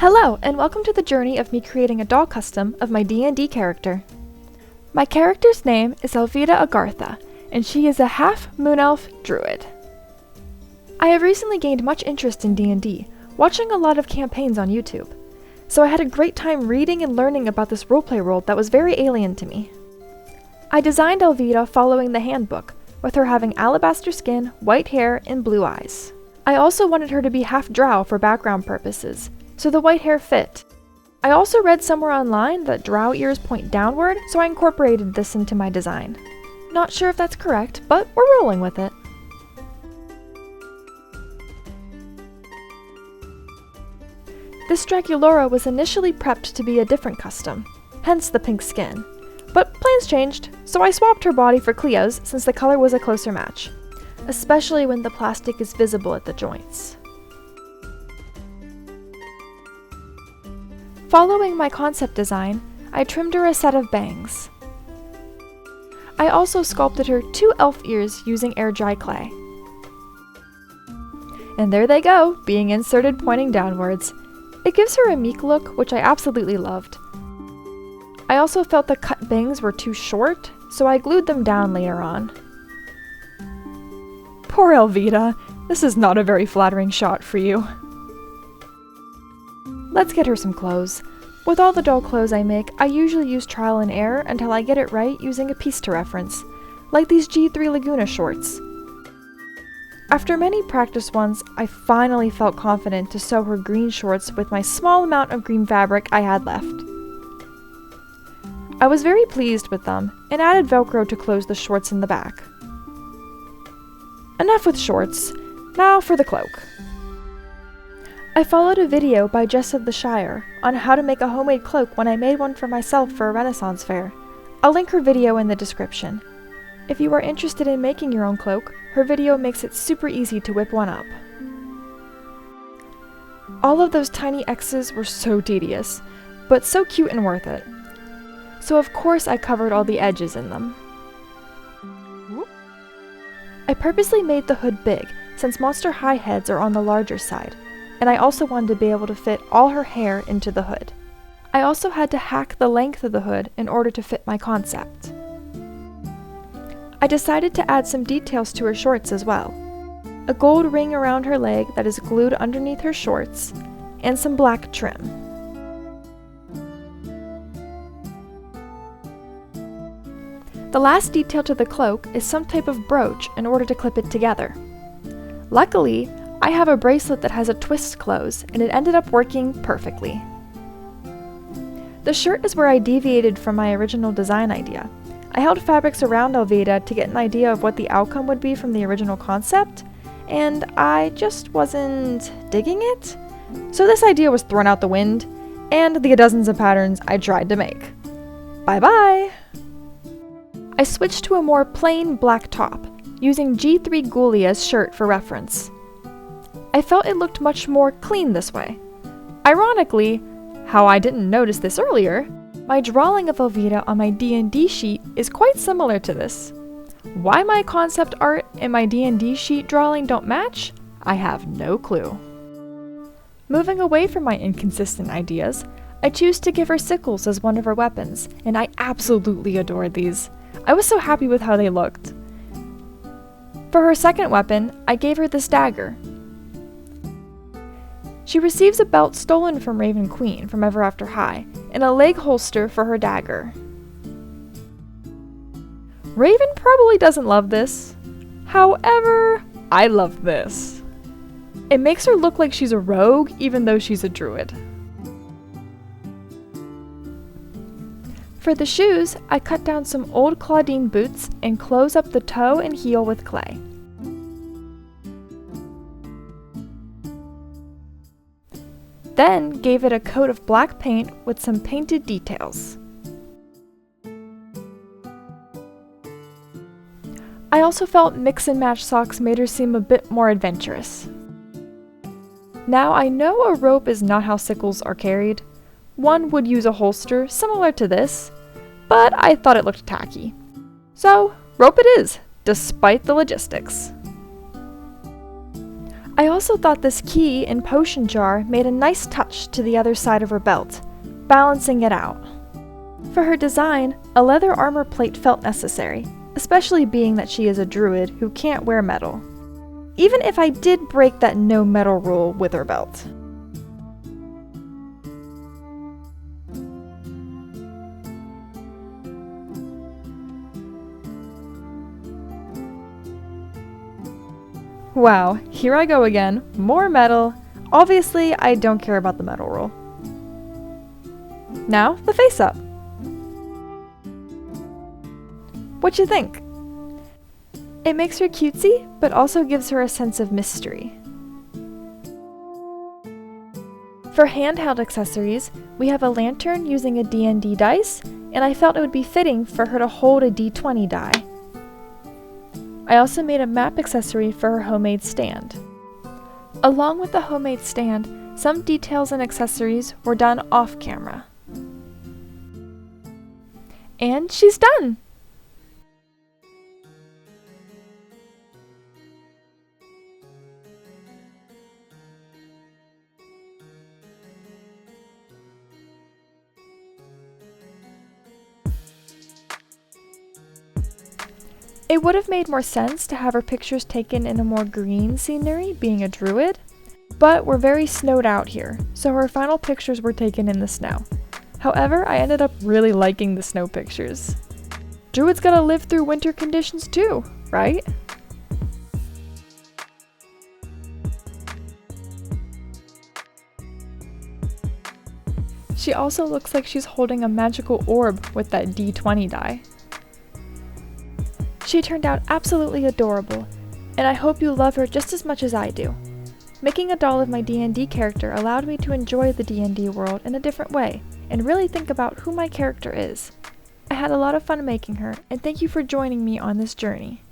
Hello, and welcome to the journey of me creating a doll custom of my D&D character. My character's name is Alvida Agartha, and she is a half-moon elf druid. I have recently gained much interest in D&D, watching a lot of campaigns on YouTube, so I had a great time reading and learning about this roleplay world that was very alien to me. I designed Alvida following the handbook, with her having alabaster skin, white hair, and blue eyes. I also wanted her to be half drow for background purposes, so the white hair fit. I also read somewhere online that drow ears point downward, so I incorporated this into my design. Not sure if that's correct, but we're rolling with it. This Draculaura was initially prepped to be a different custom, hence the pink skin. But plans changed, so I swapped her body for Cleo's since the color was a closer match, especially when the plastic is visible at the joints. Following my concept design, I trimmed her a set of bangs. I also sculpted her 2 elf ears using air dry clay. And there they go, being inserted pointing downwards. It gives her a meek look, which I absolutely loved. I also felt the cut bangs were too short, so I glued them down later on. Poor Alvida, this is not a very flattering shot for you. Let's get her some clothes. With all the doll clothes I make, I usually use trial and error until I get it right using a piece to reference, like these G3 Laguna shorts. After many practice ones, I finally felt confident to sew her green shorts with my small amount of green fabric I had left. I was very pleased with them, and added Velcro to close the shorts in the back. Enough with shorts, now for the cloak. I followed a video by Jess of the Shire on how to make a homemade cloak when I made one for myself for a Renaissance fair. I'll link her video in the description. If you are interested in making your own cloak, her video makes it super easy to whip one up. All of those tiny X's were so tedious, but so cute and worth it. So of course I covered all the edges in them. I purposely made the hood big, since Monster High heads are on the larger side, and I also wanted to be able to fit all her hair into the hood. I also had to hack the length of the hood in order to fit my concept. I decided to add some details to her shorts as well. A gold ring around her leg that is glued underneath her shorts, and some black trim. The last detail to the cloak is some type of brooch in order to clip it together. Luckily, I have a bracelet that has a twist close, and it ended up working perfectly. The shirt is where I deviated from my original design idea. I held fabrics around Alvida to get an idea of what the outcome would be from the original concept, and I just wasn't digging it. So this idea was thrown out the wind, and the dozens of patterns I tried to make. Bye-bye! I switched to a more plain black top, using G3 Ghoulia's shirt for reference. I felt it looked much more clean this way. Ironically, how I didn't notice this earlier, my drawing of Alvida on my D&D sheet is quite similar to this. Why my concept art and my D&D sheet drawing don't match? I have no clue. Moving away from my inconsistent ideas, I choose to give her sickles as one of her weapons, and I absolutely adored these. I was so happy with how they looked. For her second weapon, I gave her this dagger. She receives a belt stolen from Raven Queen from Ever After High, and a leg holster for her dagger. Raven probably doesn't love this. However, I love this. It makes her look like she's a rogue, even though she's a druid. For the shoes, I cut down some old Claudine boots and close up the toe and heel with clay. Then gave it a coat of black paint with some painted details. I also felt mix and match socks made her seem a bit more adventurous. Now I know a rope is not how sickles are carried. One would use a holster similar to this, but I thought it looked tacky. So, rope it is, despite the logistics. I also thought this key and potion jar made a nice touch to the other side of her belt, balancing it out. For her design, a leather armor plate felt necessary, especially being that she is a druid who can't wear metal. Even if I did break that no metal rule with her belt. Wow, here I go again. More metal. Obviously, I don't care about the metal rule. Now, the face up. What you think? It makes her cutesy, but also gives her a sense of mystery. For handheld accessories, we have a lantern using a D&D dice, and I felt it would be fitting for her to hold a D20 die. I also made a map accessory for her homemade stand. Along with the homemade stand, some details and accessories were done off camera. And she's done! It would have made more sense to have her pictures taken in a more green scenery, being a druid, but we're very snowed out here, so her final pictures were taken in the snow. However, I ended up really liking the snow pictures. Druids gotta live through winter conditions too, right? She also looks like she's holding a magical orb with that D20 die. She turned out absolutely adorable, and I hope you love her just as much as I do. Making a doll of my D&D character allowed me to enjoy the D&D world in a different way, and really think about who my character is. I had a lot of fun making her, and thank you for joining me on this journey.